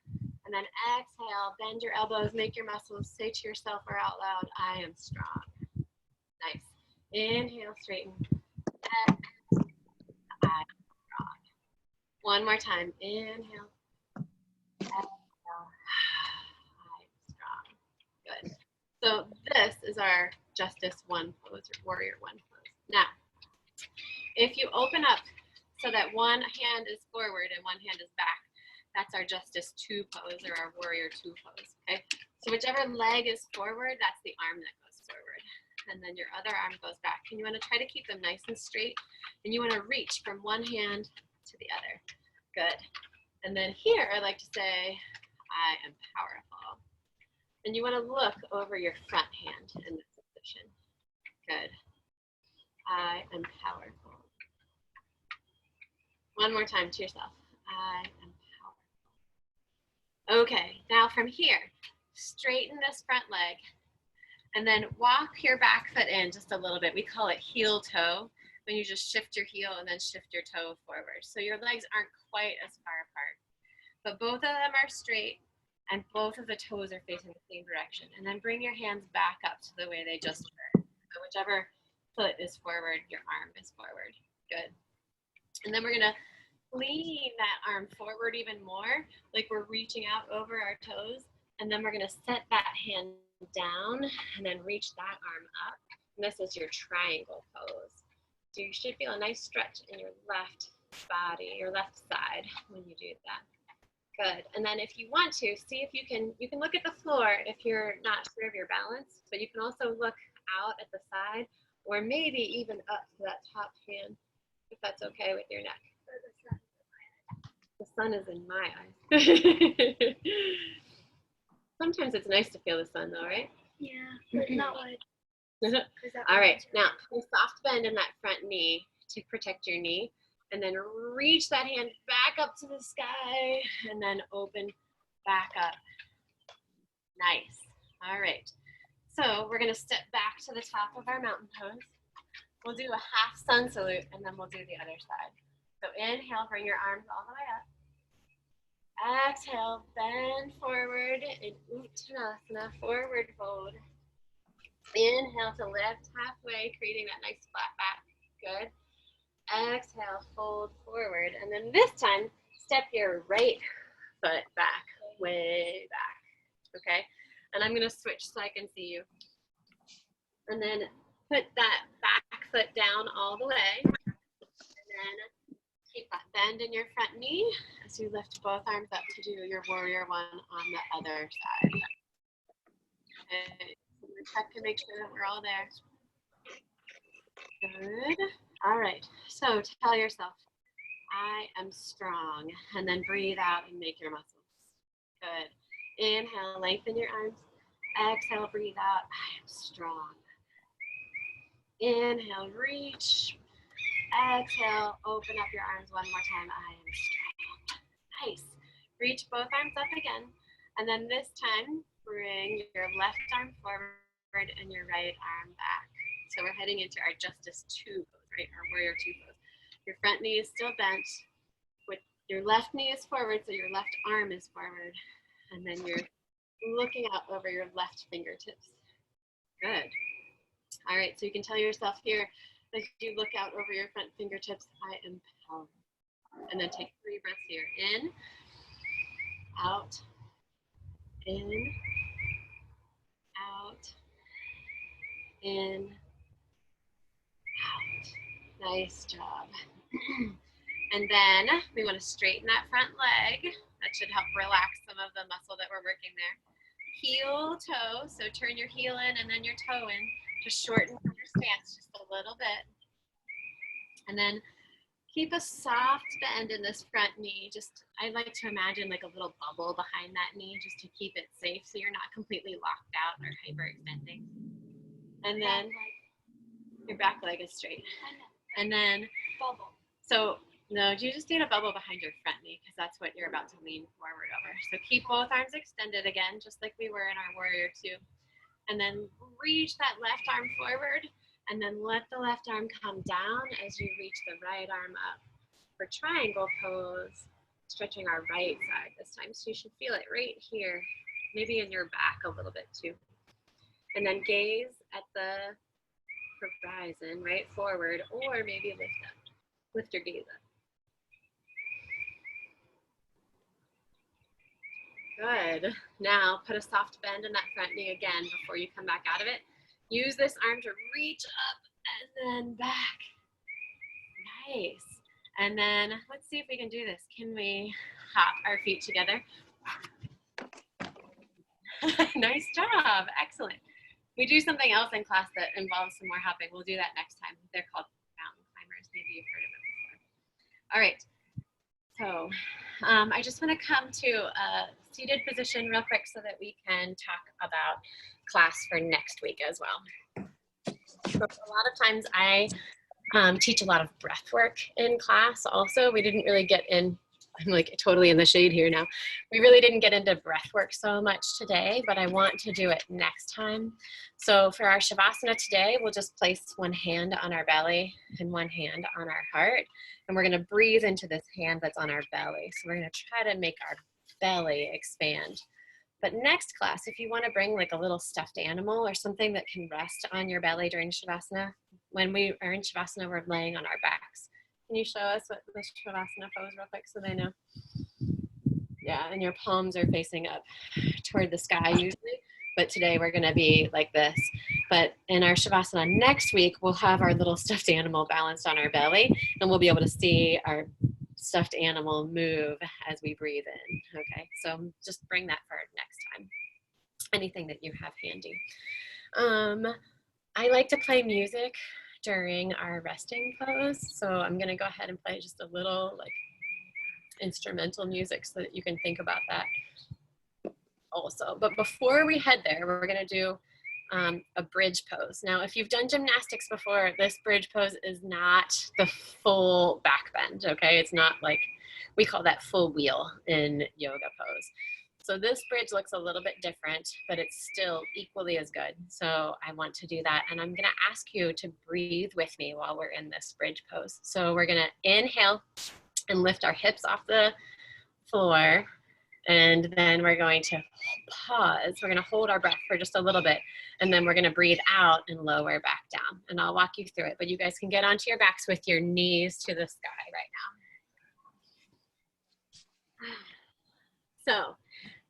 and then exhale, bend your elbows, make your muscles, say to yourself or out loud, I am strong. Nice. Inhale, straighten. Exhale, I am strong. One more time. Inhale. Exhale. I am strong. Good. So this is our Justice One pose, or Warrior One pose. Now, if you open up so that one hand is forward and one hand is back, that's our Justice Two pose, or our Warrior Two pose, okay? So whichever leg is forward, that's the arm that goes forward. And then your other arm goes back. And you wanna try to keep them nice and straight. And you wanna reach from one hand to the other. Good. And then here, I like to say, I am powerful. And you wanna look over your front hand in this position. Good. I am powerful. One more time to yourself. I am powerful. Okay, now from here, straighten this front leg and then walk your back foot in just a little bit. We call it heel toe, when you just shift your heel and then shift your toe forward. So your legs aren't quite as far apart, but both of them are straight and both of the toes are facing the same direction. And then bring your hands back up to the way they just were. So whichever foot is forward, your arm is forward. Good. And then we're gonna lean that arm forward even more, like we're reaching out over our toes. And then we're gonna set that hand down and then reach that arm up. And this is your triangle pose. So you should feel a nice stretch in your left body, your left side when you do that. Good. And then if you want to, see if you can look at the floor if you're not sure of your balance, but you can also look out at the side or maybe even up to that top hand if that's okay with your neck. The sun is in my eyes. Sometimes it's nice to feel the sun though, right? Yeah, but not like. All right, now a soft bend in that front knee to protect your knee, and then reach that hand back up to the sky, and then open back up. Nice. All right, so we're gonna step back to the top of our mountain pose. We'll do a half sun salute, and then we'll do the other side. So inhale, bring your arms all the way up. Exhale, bend forward in Uttanasana, forward fold. Inhale to lift halfway, creating that nice flat back. Good. Exhale, fold forward. And then this time, step your right foot back, way back. Okay? And I'm going to switch so I can see you. And then put that back foot down all the way. And then keep that bend in your front knee as you lift both arms up to do your warrior one on the other side. Okay. Check to make sure that we're all there. Good. All right. So tell yourself, I am strong. And then breathe out and make your muscles. Good. Inhale, lengthen your arms. Exhale, breathe out. I am strong. Inhale, reach. Exhale, open up your arms one more time. I am strong. Nice. Reach both arms up again. And then this time, bring your left arm forward and your right arm back. So we're heading into our Justice 2 pose, right? Our Warrior 2 pose. Your front knee is still bent. With your left knee is forward, so your left arm is forward. And then you're looking out over your left fingertips. Good. All right, so you can tell yourself here, as you look out over your front fingertips, I am powerful. And then take 3 breaths here. In, out, in, out, in, out. Nice job. And then we want to straighten that front leg. That should help relax some of the muscle that we're working there. Heel, toe, so turn your heel in and then your toe in. Just shorten your stance just a little bit. And then keep a soft bend in this front knee. Just, I like to imagine like a little bubble behind that knee just to keep it safe so you're not completely locked out or hyperextending. And then your back leg is straight. And then Bubble. So no, you just need a bubble behind your front knee because that's what you're about to lean forward over. So keep both arms extended again, just like we were in our Warrior 2. And then reach that left arm forward and then let the left arm come down as you reach the right arm up. For triangle pose, stretching our right side this time. So you should feel it right here, maybe in your back a little bit too. And then gaze at the horizon, right forward, or maybe lift up. Lift your gaze up. Good. Now put a soft bend in that front knee again before you come back out of it. Use this arm to reach up and then back. Nice. And then let's see if we can do this. Can we hop our feet together? Nice job. Excellent. We do something else in class that involves some more hopping. We'll do that next time. They're called mountain climbers. Maybe you've heard of it before. All right. So I just want to come to a seated position real quick so that we can talk about class for next week as well. So a lot of times I teach a lot of breath work in class also. We didn't really get in, I'm like totally in the shade here now. We really didn't get into breath work so much today, but I want to do it next time. So for our Shavasana today, we'll just place one hand on our belly and one hand on our heart. And we're gonna breathe into this hand that's on our belly. So we're gonna try to make our belly expand. But next class, if you want to bring like a little stuffed animal or something that can rest on your belly during Shavasana, when we are in Shavasana, we're laying on our backs. Can you show us what the Shavasana pose real quick so they know? Yeah, and your palms are facing up toward the sky usually, but today we're gonna be like this. But in our Shavasana next week, we'll have our little stuffed animal balanced on our belly, and we'll be able to see our stuffed animal move as we breathe in. Okay, so just bring that for next time. Anything that you have handy. I like to play music during our resting pose, so I'm gonna go ahead and play just a little like instrumental music so that you can think about that also. But before we head there, we're gonna do a bridge pose. Now, if you've done gymnastics before, this bridge pose is not the full back bend, okay? It's not like, we call that full wheel in yoga pose. So this bridge looks a little bit different, but it's still equally as good. So I want to do that. And I'm gonna ask you to breathe with me while we're in this bridge pose. So we're gonna inhale and lift our hips off the floor. And then we're going to pause. We're going to hold our breath for just a little bit. And then we're going to breathe out and lower back down. And I'll walk you through it. But you guys can get onto your backs with your knees to the sky right now. So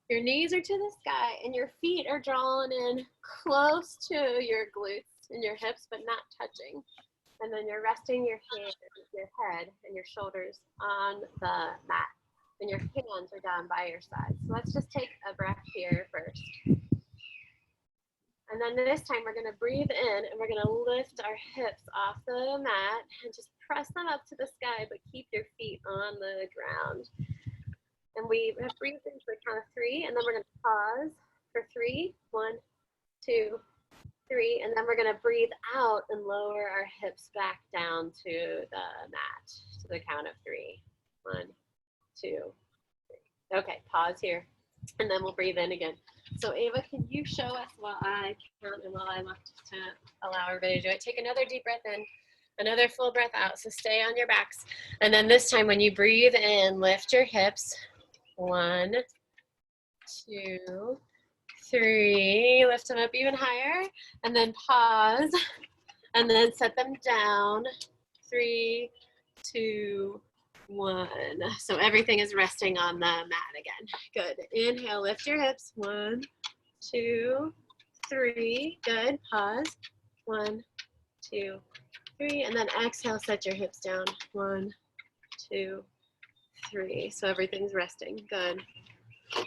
your knees are to the sky and your feet are drawn in close to your glutes and your hips, but not touching. And then you're resting your hands, your head, and your shoulders on the mat. And your hands are down by your sides. So let's just take a breath here first. And then this time we're gonna breathe in and we're gonna lift our hips off the mat and just press them up to the sky, but keep your feet on the ground. And we have breathed in for a count of 3, and then we're gonna pause for 3, 1, 2, 3, and then we're gonna breathe out and lower our hips back down to the mat to the count of 3, 1, 2, 3. Okay, pause here, and then we'll breathe in again. So Ava, can you show us while I count and while I look to allow everybody to do it? Take another deep breath in, another full breath out. So stay on your backs. And then this time when you breathe in, lift your hips. 1, 2, 3. Lift them up even higher. And then pause. And then set them down. 3, 2, 1. So everything is resting on the mat again. Good. Inhale, lift your hips. 1, 2, 3. Good. Pause. 1, 2, 3. And then exhale, set your hips down. 1, 2, 3. So everything's resting. Good.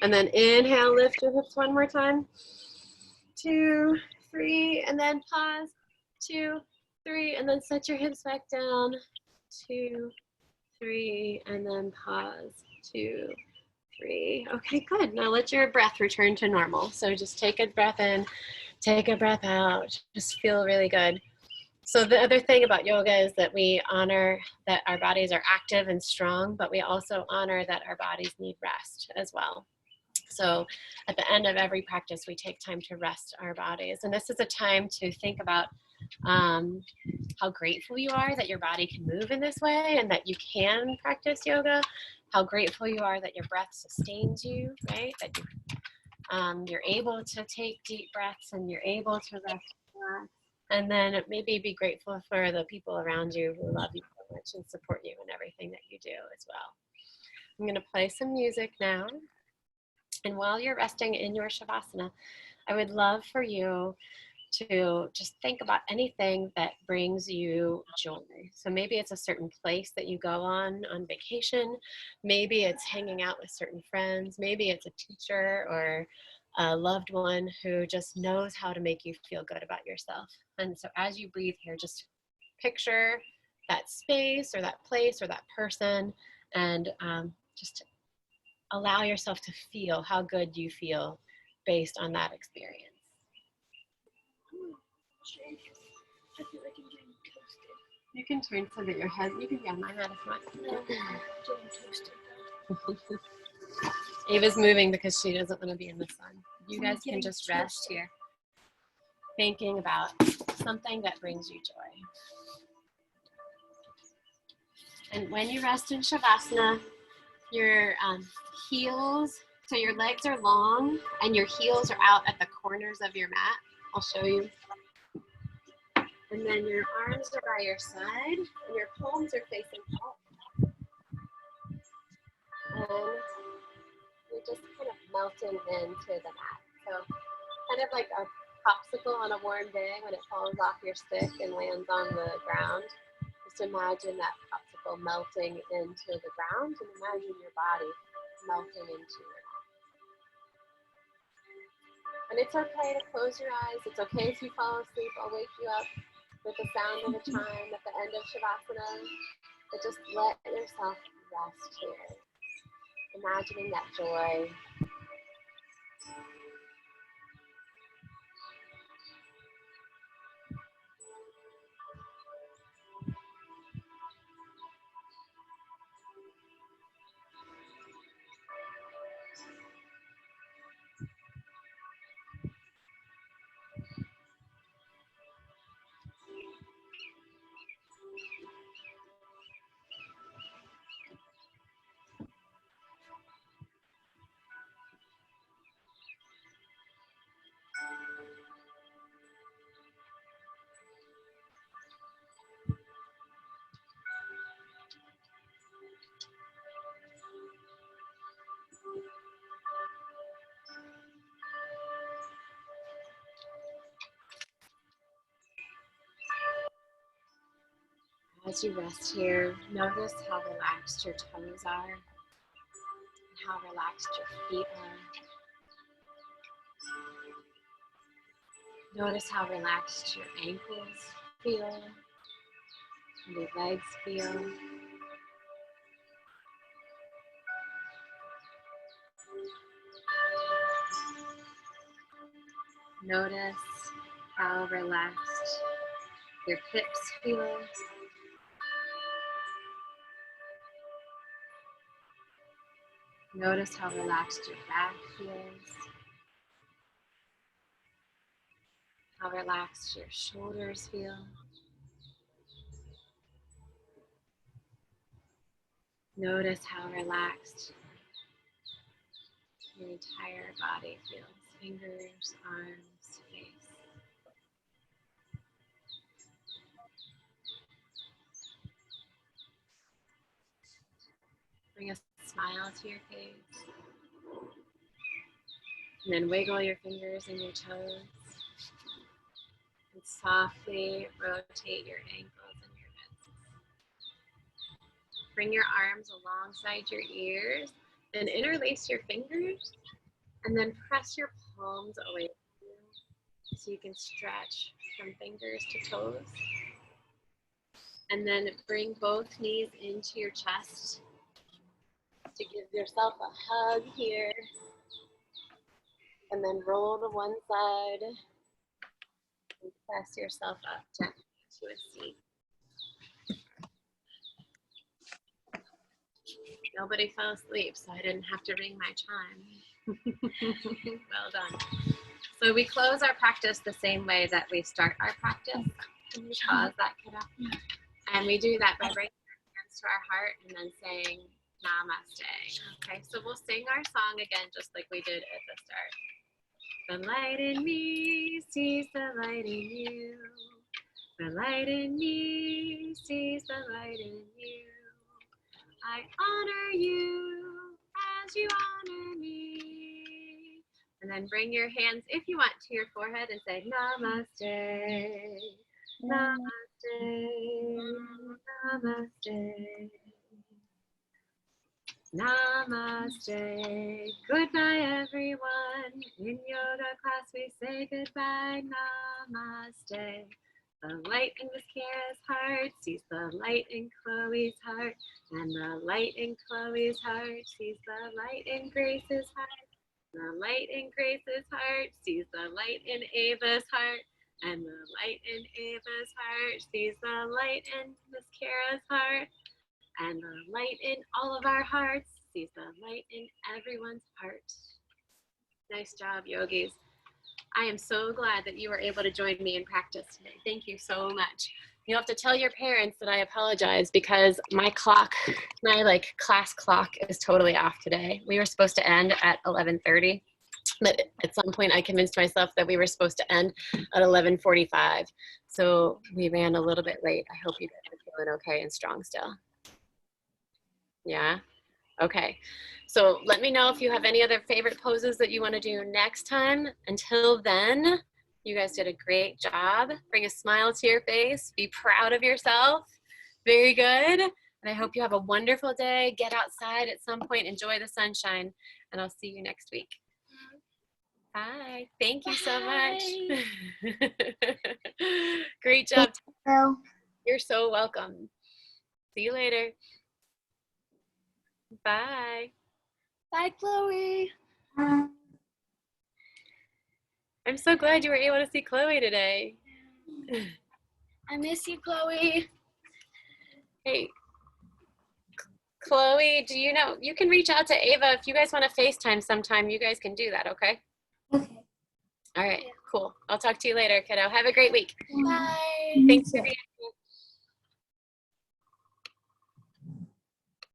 And then inhale, lift your hips one more time. 2, 3. And then pause. 2, 3. And then set your hips back down. 2, 3, and then pause. 2, 3. Okay, good. Now let your breath return to normal. So just take a breath in, take a breath out. Just feel really good. So the other thing about yoga is that we honor that our bodies are active and strong, but we also honor that our bodies need rest as well. So at the end of every practice, we take time to rest our bodies. And this is a time to think about how grateful you are that your body can move in this way and that you can practice yoga, how grateful you are that your breath sustains you, right? That you're able to take deep breaths and you're able to rest. And then maybe be grateful for the people around you who love you so much and support you in everything that you do as well. I'm going to play some music now. And while you're resting in your Shavasana, I would love for you to just think about anything that brings you joy. So maybe it's a certain place that you go on vacation. Maybe it's hanging out with certain friends. Maybe it's a teacher or a loved one who just knows how to make you feel good about yourself. And so as you breathe here, just picture that space or that place or that person and just allow yourself to feel how good you feel based on that experience. I feel like I'm getting toasted. You can turn so that your head, you can be on my head if you want. No, I'm getting toasted though. Ava's moving because she doesn't want to be in the sun. You I'm guys can getting just rest toasted. here, thinking about something that brings you joy. And when you rest in Shavasana, your heels, so your legs are long and your heels are out at the corners of your mat. I'll show you. And then your arms are by your side and your palms are facing up. And you're just kind of melting into the mat. So kind of like a popsicle on a warm day when it falls off your stick and lands on the ground. Just imagine that popsicle melting into the ground and imagine your body melting into it. And it's okay to close your eyes. It's okay if you fall asleep. I'll wake you up with the sound of a chime at the end of Shavasana. But just let yourself rest here. Imagining that joy. As you rest here, notice how relaxed your toes are, and how relaxed your feet are. Notice how relaxed your ankles feel, and your legs feel. Notice how relaxed your hips feel. Notice how relaxed your back feels. How relaxed your shoulders feel. Notice how relaxed your entire body feels. Fingers, arms, face. Bring a smile to your face. And then wiggle your fingers and your toes. And softly rotate your ankles and your wrists. Bring your arms alongside your ears. Then interlace your fingers. And then press your palms away from you so you can stretch from fingers to toes. And then bring both knees into your chest to give yourself a hug here. And then roll to one side and press yourself up gently to a seat. Nobody fell asleep, so I didn't have to ring my chime. Well done. So we close our practice the same way that we start our practice. Can you pause that, kiddo? And we do that by bringing our hands to our heart and then saying namaste. Okay, so we'll sing our song again just like we did at the start. The light in me sees the light in you. The light in me sees the light in you. I honor you as you honor me. And then bring your hands, if you want, to your forehead and say namaste, namaste, namaste. Namaste. Goodbye, everyone. In yoga class, we say goodbye. Namaste. The light in Miss Kara's heart sees the light in Chloe's heart. And the light in Chloe's heart sees the light in Grace's heart. The light in Grace's heart sees the light in Ava's heart. And the light in Ava's heart sees the light in Miss Kara's heart. And the light in all of our hearts sees the light in everyone's heart. Nice job, yogis. I am so glad that you were able to join me in practice today. Thank you so much. You'll have to tell your parents that I apologize because my clock, my class clock is totally off today. We were supposed to end at 11:30, but at some point I convinced myself that we were supposed to end at 11:45. So we ran a little bit late. I hope you guys are feeling okay and strong still. Yeah? Okay. So let me know if you have any other favorite poses that you want to do next time. Until then, you guys did a great job. Bring a smile to your face. Be proud of yourself. Very good. And I hope you have a wonderful day. Get outside at some point. Enjoy the sunshine. And I'll see you next week. Bye. Thank you so much. Great job. So, You're so welcome. See you later. Bye. Bye, Chloe. I'm so glad you were able to see Chloe today. I miss you, Chloe. Hey, Chloe, do you know, you can reach out to Ava if you guys want to FaceTime sometime. You guys can do that, okay? okay. All right, cool. I'll talk to you later, kiddo. Have a great week. Bye. Thanks for being